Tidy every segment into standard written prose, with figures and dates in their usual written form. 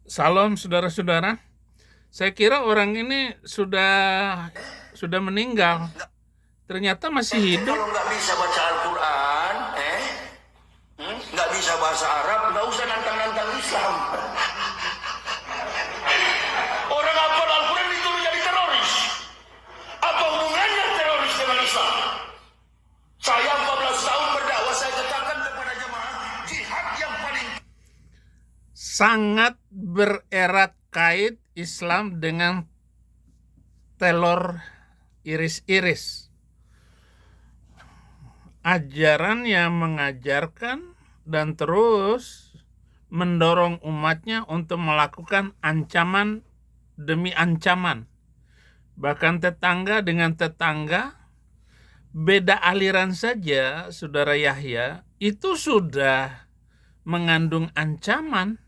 Salam saudara-saudara. Saya kira orang ini sudah meninggal. Ternyata masih hidup. Kalau nggak bisa baca Al-Quran, nggak bisa bahasa Arab, nggak usah nantang-nantang Islam. Orang hafal Al-Quran dituduh jadi teroris. Apa hubungannya teroris dengan Islam? Saya 14 tahun berdakwah, saya katakan kepada jemaah, jihad yang paling Sangat bererat kait Islam dengan teror iris-iris. Ajaran yang mengajarkan dan terus mendorong umatnya untuk melakukan ancaman demi ancaman. Bahkan tetangga dengan tetangga, beda aliran saja, Saudara Yahya, itu sudah mengandung ancaman.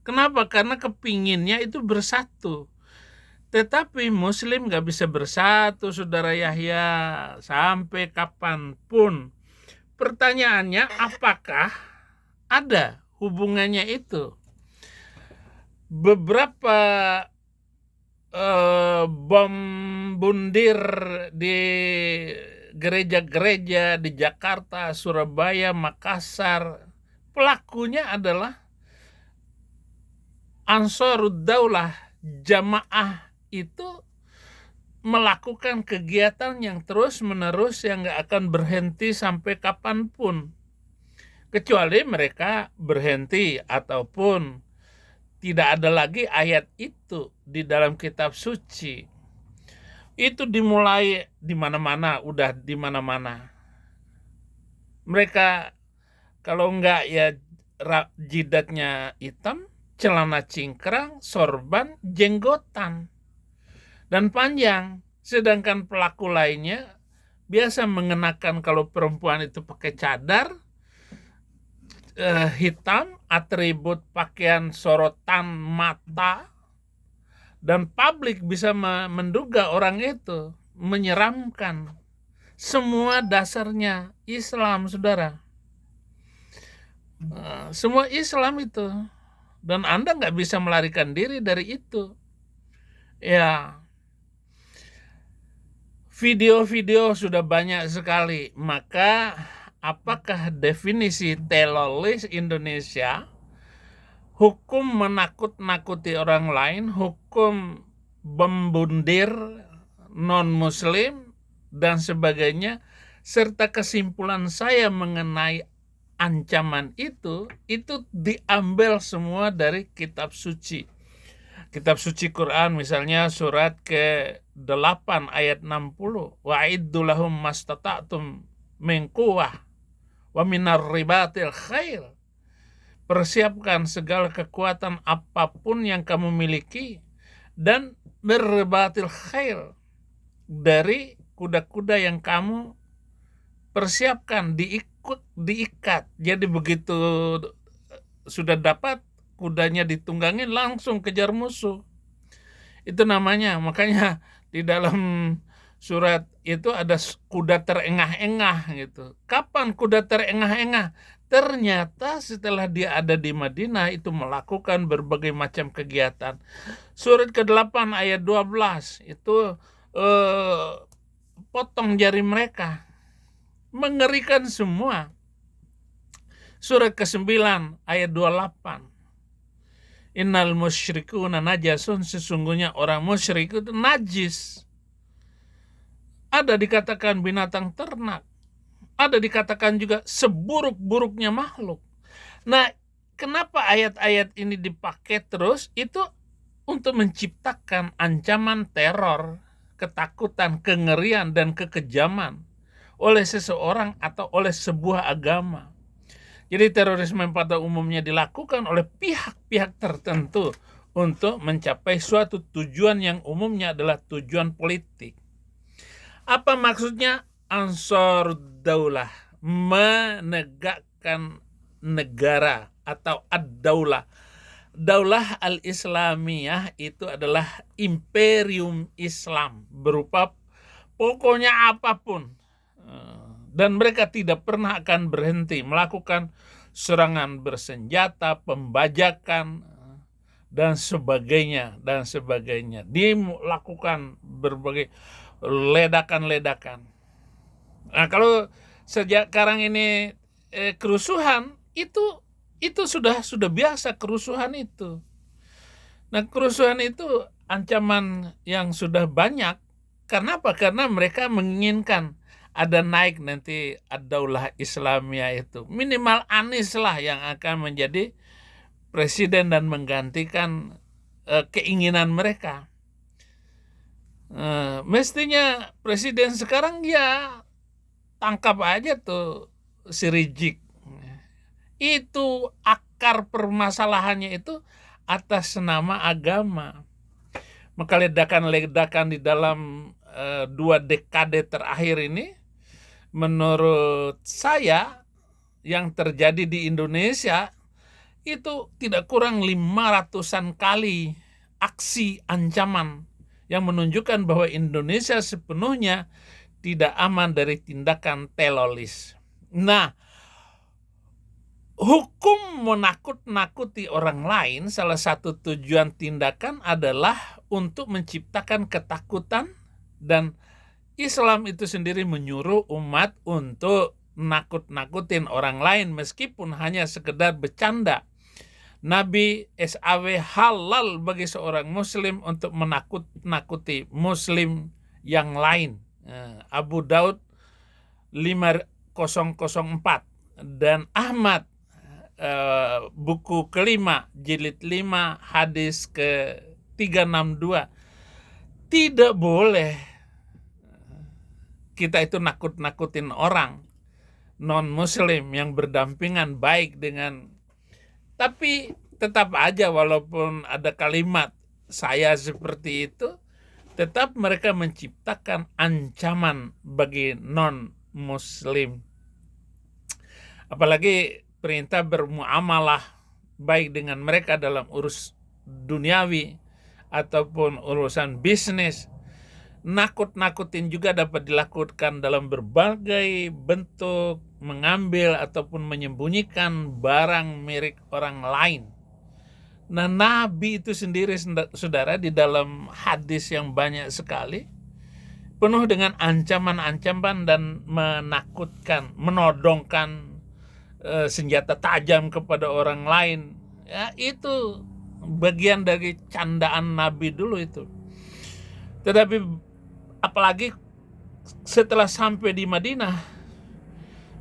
Kenapa? Karena kepinginnya itu bersatu. Tetapi Muslim gak bisa bersatu, Saudara Yahya, sampai kapanpun. Pertanyaannya, apakah ada hubungannya itu? Beberapa bom bundir di gereja-gereja di Jakarta, Surabaya, Makassar, pelakunya adalah Ansarud Daulah. Jamaah itu melakukan kegiatan yang terus-menerus yang gak akan berhenti sampai kapanpun. Kecuali mereka berhenti ataupun tidak ada lagi ayat itu di dalam kitab suci. Itu dimulai di mana-mana, udah di mana-mana. Mereka kalau enggak ya jidatnya hitam, celana cingkrang, sorban, jenggotan, dan panjang. Sedangkan pelaku lainnya biasa mengenakan, kalau perempuan itu pakai cadar hitam, atribut pakaian sorotan mata, dan publik bisa menduga orang itu menyeramkan. Semua dasarnya Islam, saudara. Semua Islam itu. Dan Anda nggak bisa melarikan diri dari itu. Ya, video-video sudah banyak sekali. Maka apakah definisi teroris Indonesia? Hukum menakut-nakuti orang lain, hukum membundir non-muslim, dan sebagainya, serta kesimpulan saya mengenai ancaman itu diambil semua dari kitab suci. Kitab suci Quran misalnya surat ke-8 ayat 60. Wa'iddu lahum mastata'tum min quwwah wa minar ribatil khair. Persiapkan segala kekuatan apapun yang kamu miliki dan berribatil khair, dari kuda-kuda yang kamu persiapkan, diikat. Jadi begitu sudah dapat kudanya ditunggangin, langsung kejar musuh. Itu namanya, makanya di dalam surat itu ada kuda terengah-engah gitu. Kapan kuda terengah-engah? Ternyata setelah dia ada di Madinah itu melakukan berbagai macam kegiatan. Surat ke-8 ayat 12 itu potong jari mereka. Mengerikan semua. Surat ke-9 ayat 28. Innal musyrikuna najasun, sesungguhnya orang musyrik itu najis. Ada dikatakan binatang ternak, ada dikatakan juga seburuk-buruknya makhluk. Nah, kenapa ayat-ayat ini dipakai terus? Itu untuk menciptakan ancaman teror, ketakutan, kengerian, dan kekejaman oleh seseorang atau oleh sebuah agama. Jadi terorisme pada umumnya dilakukan oleh pihak-pihak tertentu untuk mencapai suatu tujuan yang umumnya adalah tujuan politik. Apa maksudnya? Ansar Daulah, menegakkan negara atau ad-daulah. Daulah al-Islamiyah itu adalah imperium Islam, berupa pokoknya apapun. Dan mereka tidak pernah akan berhenti melakukan serangan bersenjata, pembajakan, dan sebagainya dan sebagainya. Dilakukan berbagai ledakan-ledakan. Nah, kalau sejak sekarang ini kerusuhan itu sudah biasa kerusuhan itu. Nah, kerusuhan itu ancaman yang sudah banyak. Karena apa? Karena mereka menginginkan ada naik nanti ad-daulah Islamiyah itu. Minimal Anies lah yang akan menjadi presiden dan menggantikan keinginan mereka. Mestinya presiden sekarang ya tangkap aja tuh si Rizik. Itu akar permasalahannya itu atas nama agama. Maka ledakan-ledakan di dalam 2 dekade terakhir ini, menurut saya yang terjadi di Indonesia itu tidak kurang 500-an kali aksi ancaman yang menunjukkan bahwa Indonesia sepenuhnya tidak aman dari tindakan teroris. Nah, hukum menakut-nakuti orang lain, salah satu tujuan tindakan adalah untuk menciptakan ketakutan, dan Islam itu sendiri menyuruh umat untuk nakut-nakutin orang lain meskipun hanya sekedar bercanda. Nabi SAW halal bagi seorang muslim untuk menakut-nakuti muslim yang lain. Abu Daud 5004 dan Ahmad buku kelima jilid 5 hadis ke 362. Tidak boleh kita itu nakut-nakutin orang non-muslim yang berdampingan baik dengan, tapi tetap aja walaupun ada kalimat saya seperti itu, tetap mereka menciptakan ancaman bagi non-muslim. Apalagi perintah bermuamalah baik dengan mereka dalam urus duniawi ataupun urusan bisnis. Nakut-nakutin juga dapat dilakukan dalam berbagai bentuk, mengambil ataupun menyembunyikan barang milik orang lain. Nah, Nabi itu sendiri, saudara, di dalam hadis yang banyak sekali, penuh dengan ancaman-ancaman dan menakutkan, menodongkan senjata tajam kepada orang lain. Ya, itu bagian dari candaan Nabi dulu itu. Tetapi apalagi setelah sampai di Madinah,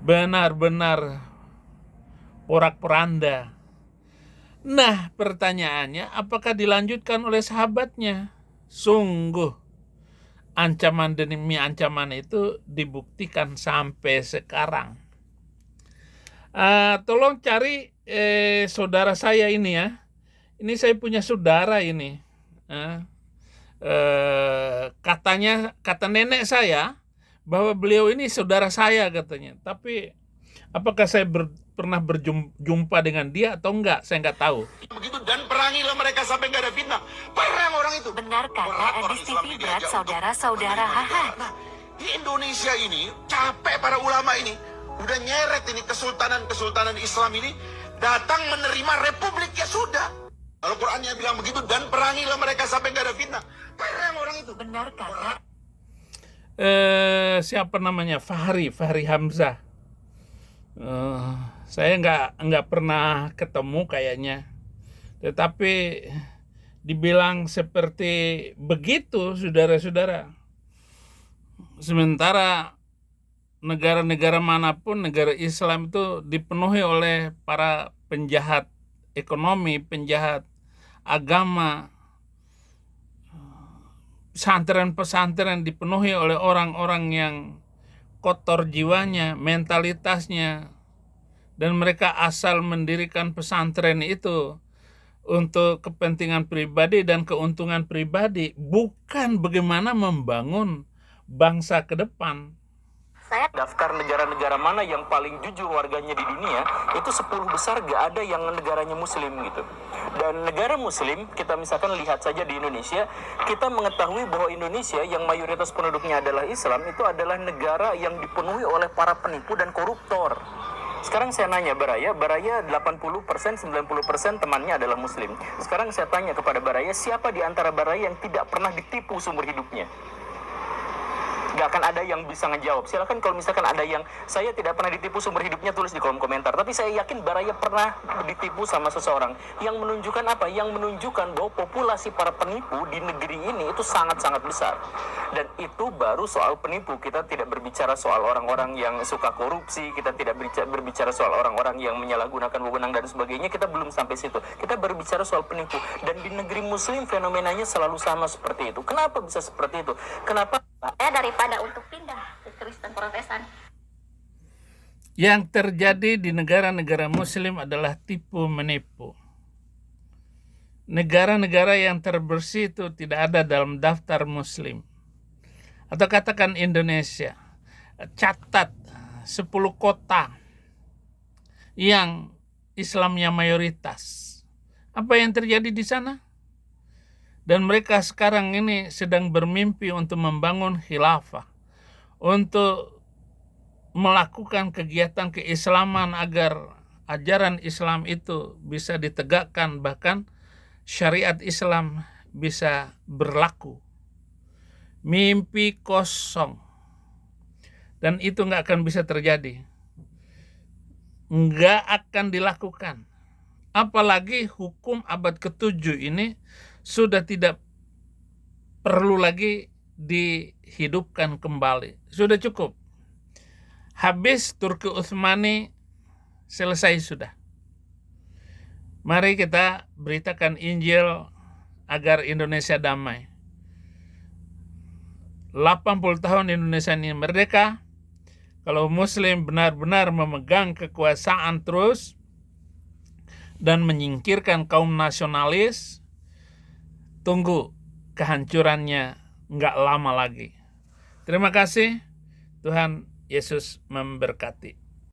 benar-benar porak-poranda. Nah, pertanyaannya, apakah dilanjutkan oleh sahabatnya? Sungguh, ancaman demi ancaman itu dibuktikan sampai sekarang. Tolong cari saudara saya ini ya. Ini saya punya saudara ini. Kata nenek saya bahwa beliau ini saudara saya katanya. Tapi apakah saya pernah berjumpa dengan dia atau enggak? Saya enggak tahu. Begitu, dan perangilah mereka sampai nggak ada fitnah. Perang orang itu. Benar kata Andis TV berat saudara-saudara. Haha. Nah, di Indonesia ini capek para ulama ini. Udah nyeret ini kesultanan Islam ini datang menerima republik, ya sudah. Al-Qur'annya bilang begitu, dan perangilah mereka sampai nggak ada fitnah. Perang orang itu. Benar kata. Siapa namanya? Fahri Hamzah. Saya nggak pernah ketemu kayaknya. Tetapi dibilang seperti begitu, saudara-saudara. Sementara negara-negara manapun, negara Islam itu dipenuhi oleh para penjahat ekonomi, penjahat agama. Pesantren-pesantren dipenuhi oleh orang-orang yang kotor jiwanya, mentalitasnya, dan mereka asal mendirikan pesantren itu untuk kepentingan pribadi dan keuntungan pribadi, bukan bagaimana membangun bangsa ke depan. Daftar negara-negara mana yang paling jujur warganya di dunia, itu 10 besar gak ada yang negaranya muslim gitu. Dan negara muslim, kita misalkan lihat saja di Indonesia, kita mengetahui bahwa Indonesia yang mayoritas penduduknya adalah Islam, itu adalah negara yang dipenuhi oleh para penipu dan koruptor. Sekarang saya nanya Baraya 80%, 90% temannya adalah Muslim. Sekarang saya tanya kepada Baraya, siapa di antara Baraya yang tidak pernah ditipu seumur hidupnya? Gak akan ada yang bisa ngejawab. Silakan kalau misalkan ada yang saya tidak pernah ditipu seumur hidupnya, tulis di kolom komentar. Tapi saya yakin Baraya pernah ditipu sama seseorang. Yang menunjukkan apa? Yang menunjukkan bahwa populasi para penipu di negeri ini itu sangat-sangat besar. Dan itu baru soal penipu. Kita tidak berbicara soal orang-orang yang suka korupsi, kita tidak berbicara soal orang-orang yang menyalahgunakan wewenang dan sebagainya. Kita belum sampai situ. Kita berbicara soal penipu. Dan di negeri Muslim fenomenanya selalu sama seperti itu. Kenapa bisa seperti itu? Kenapa? Daripada untuk pindah ke Kristen Protestan. Yang terjadi di negara-negara Muslim adalah tipu menipu. Negara-negara yang terbersih itu tidak ada dalam daftar Muslim. Atau katakan Indonesia, catat 10 kota yang Islamnya mayoritas. Apa yang terjadi di sana? Dan mereka sekarang ini sedang bermimpi untuk membangun khilafah, untuk melakukan kegiatan keislaman agar ajaran Islam itu bisa ditegakkan, bahkan syariat Islam bisa berlaku. Mimpi kosong. Dan itu nggak akan bisa terjadi. Nggak akan dilakukan. Apalagi hukum abad ke-7 ini sudah tidak perlu lagi dihidupkan kembali. Sudah cukup. Habis Turki Utsmani, selesai sudah. Mari kita beritakan Injil agar Indonesia damai. 80 tahun Indonesia ini merdeka. Kalau Muslim benar-benar memegang kekuasaan terus dan menyingkirkan kaum nasionalis, tunggu kehancurannya nggak lama lagi. Terima kasih. Tuhan Yesus memberkati.